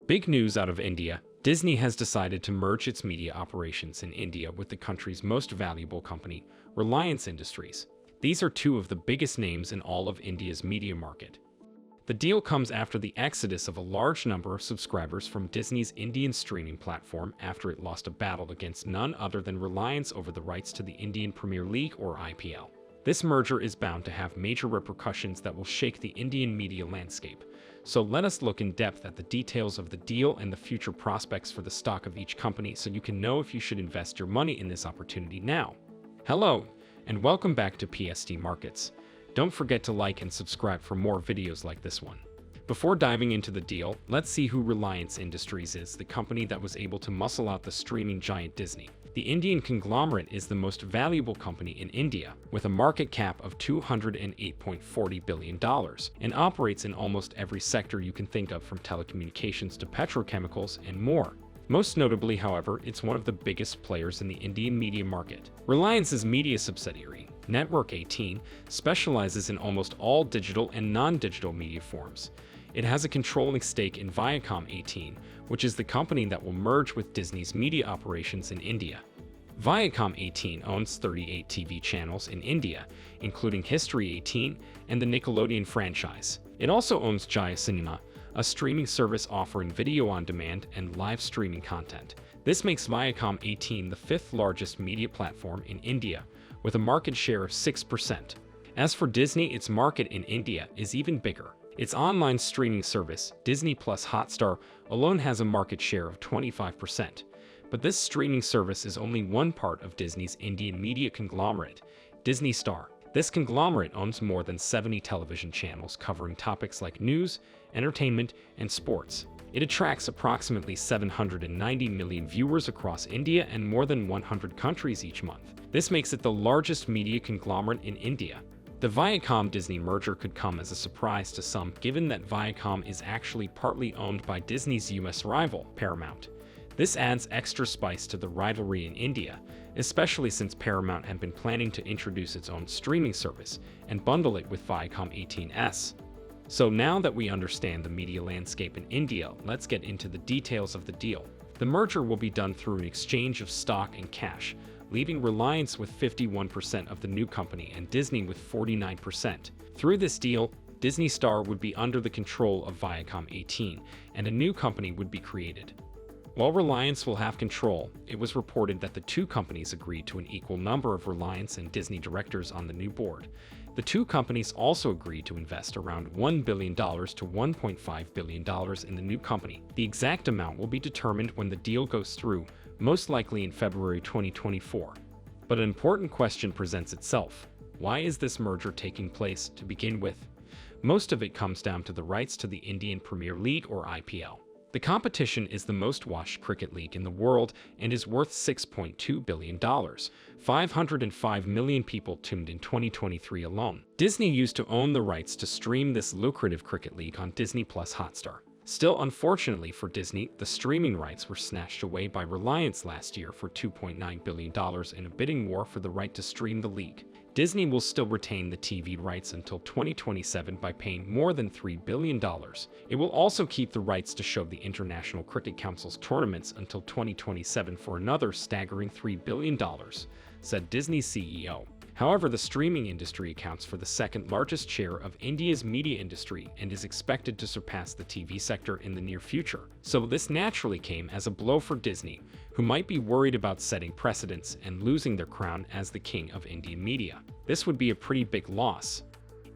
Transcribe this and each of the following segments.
Big news out of India. Disney has decided to merge its media operations in India with the country's most valuable company, Reliance Industries. These are two of the biggest names in all of India's media market. The deal comes after the exodus of a large number of subscribers from Disney's Indian streaming platform after it lost a battle against none other than Reliance over the rights to the Indian Premier League or IPL. This merger is bound to have major repercussions that will shake the Indian media landscape. So let us look in depth at the details of the deal and the future prospects for the stock of each company so you can know if you should invest your money in this opportunity now. Hello, and welcome back to PST Markets. Don't forget to like and subscribe for more videos like this one. Before diving into the deal, let's see who Reliance Industries is, the company that was able to muscle out the streaming giant Disney. The Indian conglomerate is the most valuable company in India, with a market cap of $208.40 billion, and operates in almost every sector you can think of, from telecommunications to petrochemicals and more. Most notably, however, it's one of the biggest players in the Indian media market. Reliance's media subsidiary, Network 18, specializes in almost all digital and non-digital media forms. It has a controlling stake in Viacom 18, which is the company that will merge with Disney's media operations in India. Viacom 18 owns 38 TV channels in India, including History 18 and the Nickelodeon franchise. It also owns Jaya Cinema, a streaming service offering video on demand and live streaming content. This makes Viacom 18 the fifth largest media platform in India, with a market share of 6%. As for Disney, its market in India is even bigger. Its online streaming service, Disney Plus Hotstar, alone has a market share of 25%. But this streaming service is only one part of Disney's Indian media conglomerate, Disney Star. This conglomerate owns more than 70 television channels covering topics like news, entertainment, and sports. It attracts approximately 790 million viewers across India and more than 100 countries each month. This makes it the largest media conglomerate in India. The Viacom-Disney merger could come as a surprise to some, given that Viacom is actually partly owned by Disney's US rival, Paramount. This adds extra spice to the rivalry in India, especially since Paramount had been planning to introduce its own streaming service and bundle it with Viacom 18s. So now that we understand the media landscape in India, let's get into the details of the deal. The merger will be done through an exchange of stock and cash, leaving Reliance with 51% of the new company and Disney with 49%. Through this deal, Disney Star would be under the control of Viacom 18, and a new company would be created. While Reliance will have control, it was reported that the two companies agreed to an equal number of Reliance and Disney directors on the new board. The two companies also agreed to invest around $1 billion to $1.5 billion in the new company. The exact amount will be determined when the deal goes through, most likely in February 2024. But an important question presents itself. Why is this merger taking place to begin with? Most of it comes down to the rights to the Indian Premier League or IPL. The competition is the most watched cricket league in the world and is worth $6.2 billion. 505 million people tuned in 2023 alone. Disney used to own the rights to stream this lucrative cricket league on Disney Plus Hotstar. Still, unfortunately for Disney, the streaming rights were snatched away by Reliance last year for $2.9 billion in a bidding war for the right to stream the league. Disney will still retain the TV rights until 2027 by paying more than $3 billion. It will also keep the rights to show the International Cricket Council's tournaments until 2027 for another staggering $3 billion, said Disney's CEO. However, the streaming industry accounts for the second largest share of India's media industry and is expected to surpass the TV sector in the near future. So this naturally came as a blow for Disney, who might be worried about setting precedents and losing their crown as the king of Indian media. This would be a pretty big loss.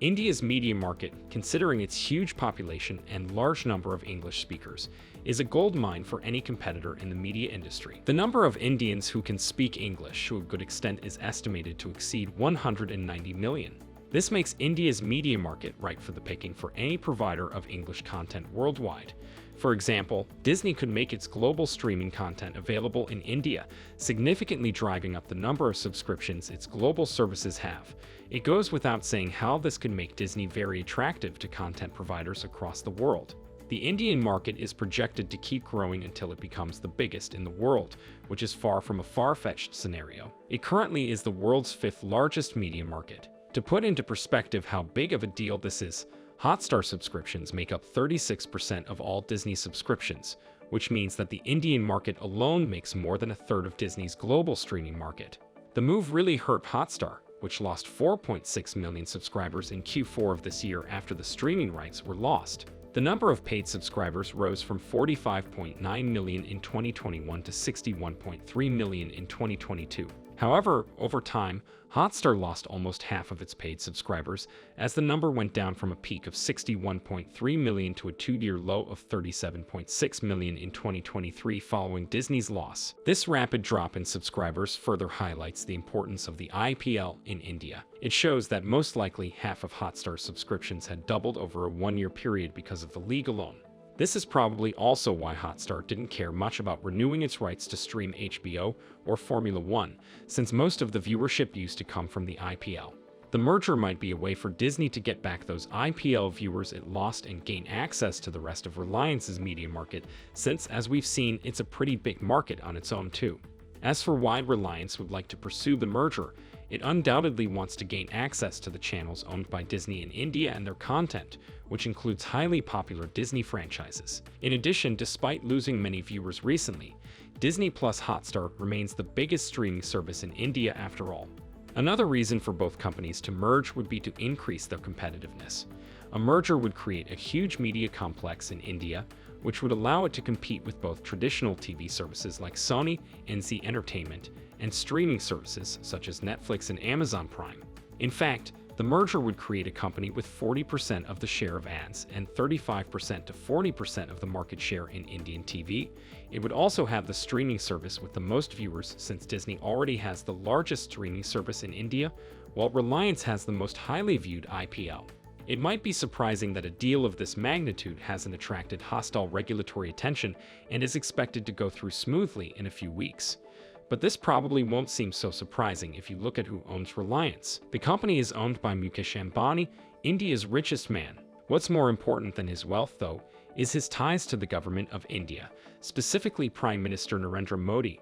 India's media market, considering its huge population and large number of English speakers, is a goldmine for any competitor in the media industry. The number of Indians who can speak English to a good extent is estimated to exceed 190 million. This makes India's media market ripe for the picking for any provider of English content worldwide. For example, Disney could make its global streaming content available in India, significantly driving up the number of subscriptions its global services have. It goes without saying how this could make Disney very attractive to content providers across the world. The Indian market is projected to keep growing until it becomes the biggest in the world, which is far from a far-fetched scenario. It currently is the world's fifth largest media market. To put into perspective how big of a deal this is, Hotstar subscriptions make up 36% of all Disney subscriptions, which means that the Indian market alone makes more than a third of Disney's global streaming market. The move really hurt Hotstar, which lost 4.6 million subscribers in Q4 of this year after the streaming rights were lost. The number of paid subscribers rose from 45.9 million in 2021 to 61.3 million in 2022. However, over time, Hotstar lost almost half of its paid subscribers, as the number went down from a peak of 61.3 million to a two-year low of 37.6 million in 2023 following Disney's loss. This rapid drop in subscribers further highlights the importance of the IPL in India. It shows that most likely half of Hotstar's subscriptions had doubled over a one-year period because of the league alone. This is probably also why Hotstar didn't care much about renewing its rights to stream HBO or Formula One, since most of the viewership used to come from the IPL. The merger might be a way for Disney to get back those IPL viewers it lost and gain access to the rest of Reliance's media market, since, as we've seen, it's a pretty big market on its own too. As for why Reliance would like to pursue the merger, it undoubtedly wants to gain access to the channels owned by Disney in India and their content, which includes highly popular Disney franchises. In addition, despite losing many viewers recently, Disney Plus Hotstar remains the biggest streaming service in India after all. Another reason for both companies to merge would be to increase their competitiveness. A merger would create a huge media complex in India, which would allow it to compete with both traditional TV services like Sony and Zee Entertainment and streaming services such as Netflix and Amazon Prime. In fact, the merger would create a company with 40% of the share of ads and 35% to 40% of the market share in Indian TV. It would also have the streaming service with the most viewers, since Disney already has the largest streaming service in India, while Reliance has the most highly viewed IPL. It might be surprising that a deal of this magnitude hasn't attracted hostile regulatory attention and is expected to go through smoothly in a few weeks. But this probably won't seem so surprising if you look at who owns Reliance. The company is owned by Mukesh Ambani, India's richest man. What's more important than his wealth, though, is his ties to the government of India, specifically Prime Minister Narendra Modi.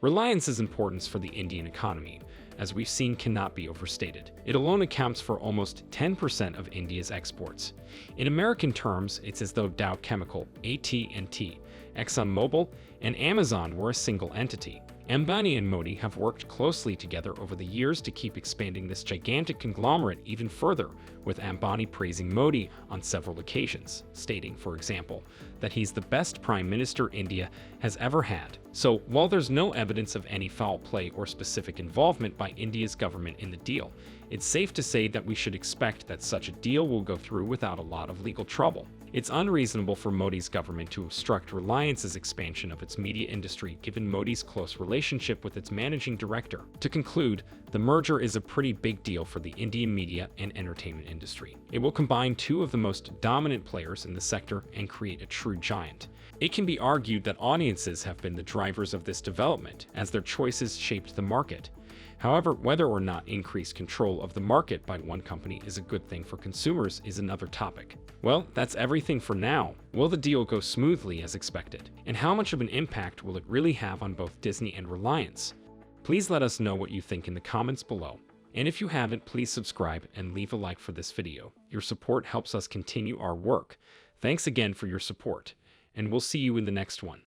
Reliance's importance for the Indian economy, as we've seen, cannot be overstated. It alone accounts for almost 10% of India's exports. In American terms, it's as though Dow Chemical, AT&T, ExxonMobil, and Amazon were a single entity. Ambani and Modi have worked closely together over the years to keep expanding this gigantic conglomerate even further, with Ambani praising Modi on several occasions, stating, for example, that he's the best prime minister India has ever had. So, while there's no evidence of any foul play or specific involvement by India's government in the deal, it's safe to say that we should expect that such a deal will go through without a lot of legal trouble. It's unreasonable for Modi's government to obstruct Reliance's expansion of its media industry given Modi's close relationship with its managing director. To conclude, the merger is a pretty big deal for the Indian media and entertainment industry. It will combine two of the most dominant players in the sector and create a true giant. It can be argued that audiences have been the drivers of this development, as their choices shaped the market. However, whether or not increased control of the market by one company is a good thing for consumers is another topic. Well, that's everything for now. Will the deal go smoothly as expected? And how much of an impact will it really have on both Disney and Reliance? Please let us know what you think in the comments below. And if you haven't, please subscribe and leave a like for this video. Your support helps us continue our work. Thanks again for your support, and we'll see you in the next one.